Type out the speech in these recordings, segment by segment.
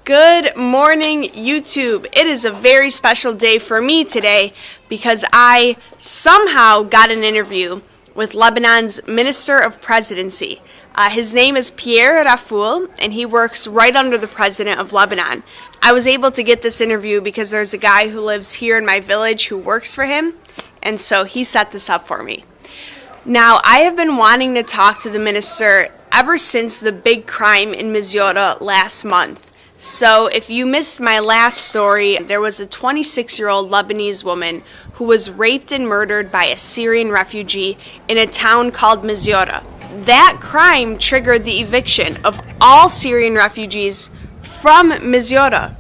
Good morning, YouTube. It is a very special day for me today because I somehow got an interview with Lebanon's Minister of Presidency. His name is Pierre Raffoul, and he works right under the President of Lebanon. I was able to get this interview because there's a guy who lives here in my village who works for him, and so he set this up for me. Now, I have been wanting to talk to the minister ever since the big crime in Miziara last month. So if you missed my last story, there was a 26-year-old Lebanese woman who was raped and murdered by a Syrian refugee in a town called Miziara. That crime triggered the eviction of all Syrian refugees from Miziara.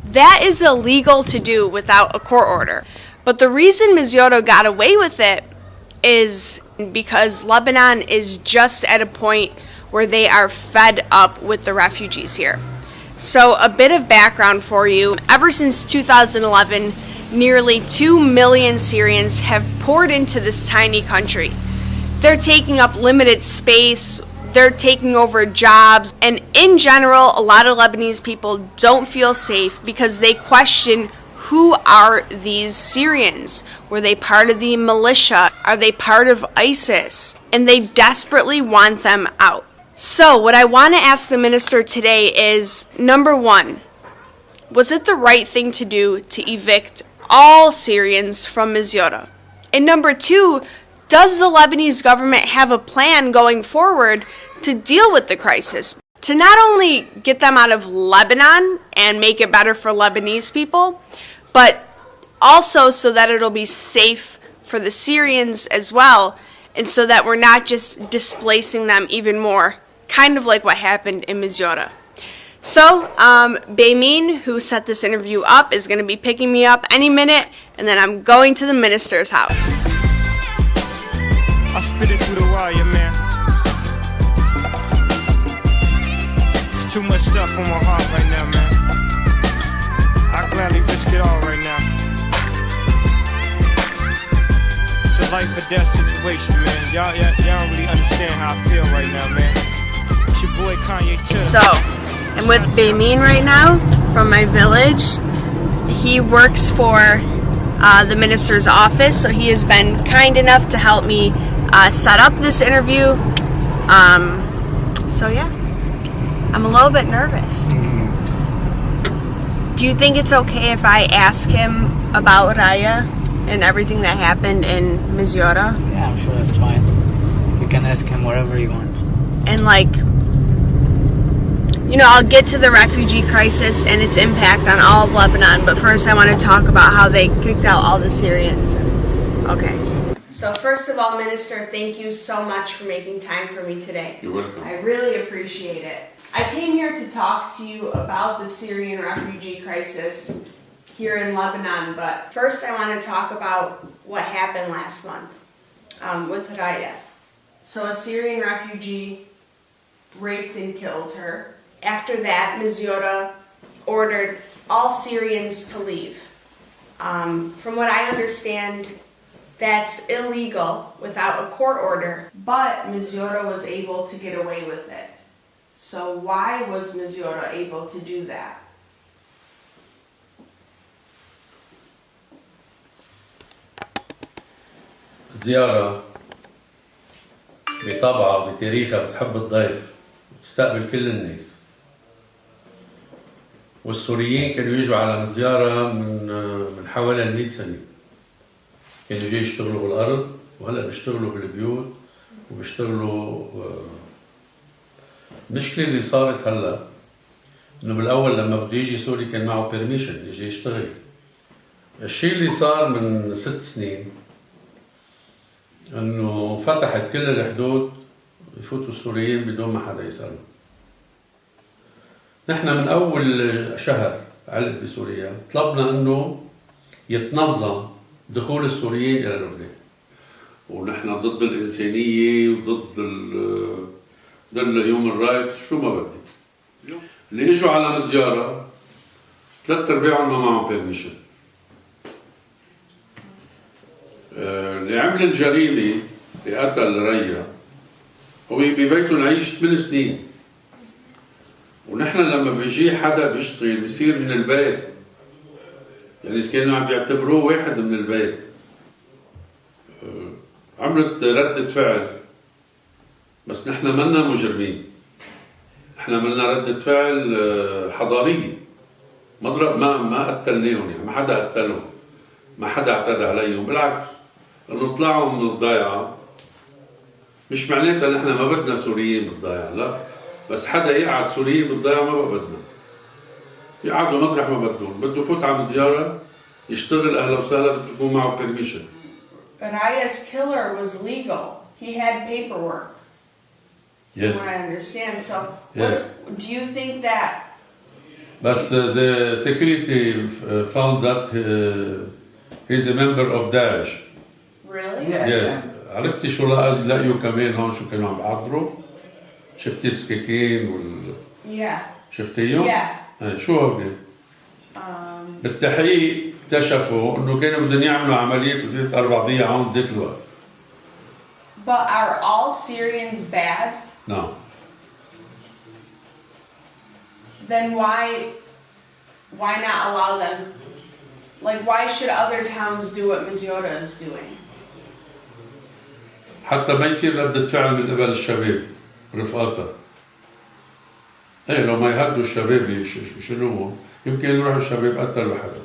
That is illegal to do without a court order. But the reason Miziara got away with it is because Lebanon is just at a point where they are fed up with the refugees here. So a bit of background for you. Ever since 2011, nearly 2 million Syrians have poured into this tiny country. They're taking up limited space, they're taking over jobs, and in general, a lot of Lebanese people don't feel safe because they question, who are these Syrians? Were they part of the militia? Are they part of ISIS? And they desperately want them out. So what I want to ask the minister today is, number one, was it the right thing to do to evict all Syrians from Miziara? And number two, does the Lebanese government have a plan going forward to deal with the crisis? To not only get them out of Lebanon and make it better for Lebanese people, but also so that it'll be safe for the Syrians as well, and so that we're not just displacing them even more, kind of like what happened in Miziara. So, Baymin, who set this interview up, is going to be picking me up any minute, and then I'm going to the minister's house. I spit it through the wire, man. There's too much stuff on my heart right now, man. I gladly risk it all right now. It's a life or death situation, man. Y'all don't really understand how I feel right now, man. It's your boy Kanye too. So, I'm with Baymin right now from my village. He works for the minister's office, so he has been kind enough to help me set up this interview. So yeah, I'm a little bit nervous. Do you think it's okay if I ask him about Raya and everything that happened in Miziara? Yeah, I'm sure that's fine. You can ask him whatever you want. And I'll get to the refugee crisis and its impact on all of Lebanon, but first I want to talk about how they kicked out all the Syrians. Okay. So first of all, Minister, thank you so much for making time for me today. You're welcome. I really appreciate it. I came here to talk to you about the Syrian refugee crisis here in Lebanon, but first I want to talk about what happened last month with Raya. So a Syrian refugee raped and killed her. After that, Miziara ordered all Syrians to leave. From what I understand, that's illegal without a court order, but Miziara was able to get away with it. So why was Miziara able to do that? زيارة بطبعها بتاريخها بتحب الضيف وتستقبل كل الناس. والسوريين كانوا يجوا على مزيارة من حوالي 100 سنة. كانوا يجوا يشتغلوا بالأرض وهلا بيشتغلوا بالبيوت وبيشتغلوا. المشكلة اللي صارت هلا إنه بالأول لما بده يجي سوري كان معه بيرميشن يجي يشتغل. الشيء اللي صار من 6 سنين إنه فتحت كل الحدود يفوتوا السوريين بدون ما حدا يسألهم. نحن من أول شهر علق بسوريا طلبنا إنه يتنظم دخول السوريين إلى لبنان. ونحن ضد الإنسانية وضد الهيومن رايتس شو ما بدي. اللي اجوا على مزيارة 3/4 ما معهم بيرميشن. اللي عمل الجريمة اللي قتل ريا هو ببيته نعيش 8 سنين ونحن لما بيجي حدا بيشتغل بيصير من البيت، يعني كانوا عم بيعتبروه واحد من البيت. عملت ردة فعل، بس نحن منا مجرمين، نحن عملنا ردة فعل حضارية. مضرب ما قتلناهم، يعني ما حدا قتلهم، ما حدا اعتدى عليهم، بالعكس انه طلعوا من الضيعة. مش معناتها نحن ما بدنا سوريين بالضيعة، لا، بس حدا يقعد سوريين بالضيعة ما بدنا، يقعدوا مطرح ما بدهم. بده يفوت على مزيارة يشتغل أهلا وسهلا، بده يكون معه permission. But Aya's killer was legal. He had paperwork. Yes. From what I understand. So, Yes. do you think that? But the security found that he's a member of Daesh. Really? Yeah. Yes. عرفتي شو لقيوا كمان هون شو كانوا عم بحضروا؟ شفتي السكاكين Yeah. شفتيهم؟ Yeah. شو هودي؟ بالتحقيق اكتشفوا انه كانوا بدهم يعملوا عملية 3-4 دقيقة هون بديت الوقت. But are all Syrians bad? No. Then why not allow them? Like, why should other towns do what Miziara is doing? حتى ما يصير ردة فعل من قبل الشباب رفقاتها. ايه لو ما يهدوا الشباب يشيلوهم يمكن يروحوا الشباب قتلوا حدا.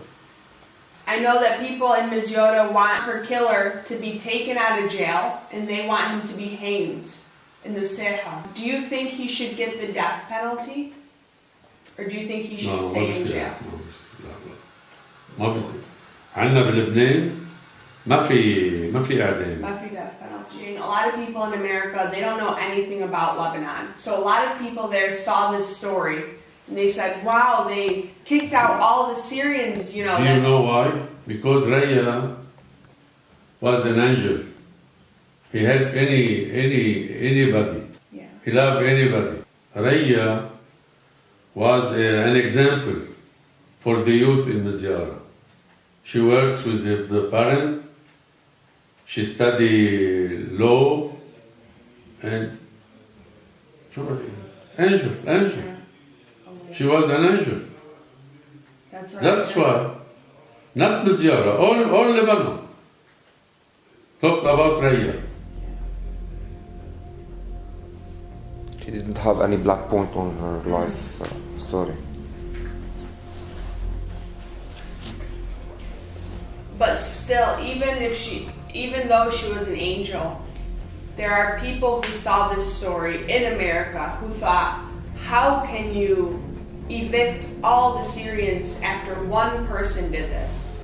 I know that people in Miziara want her killer to be taken out of jail and they want him to be hanged in the Seha. Do you think he should get the death penalty? Or do you think he should stay in jail? ما بصير. عندنا بلبنان ما في إعدام. ما في death penalty. And a lot of people in America, they don't know anything about Lebanon. So a lot of people there saw this story and they said, wow, they kicked out all the Syrians, you know. Do you know why? Because Raya was an angel. He helped anybody. Yeah. He loved anybody. Raya was an example for the youth in Miziara. She worked with the parent. She studied law and angel. She was an angel. That's right. That's why. Not Miziara, all Lebanon talked about Raya. She didn't have any black point on her life story. But still, even though she was an angel, there are people who saw this story in America who thought, how can you evict all the Syrians after one person did this?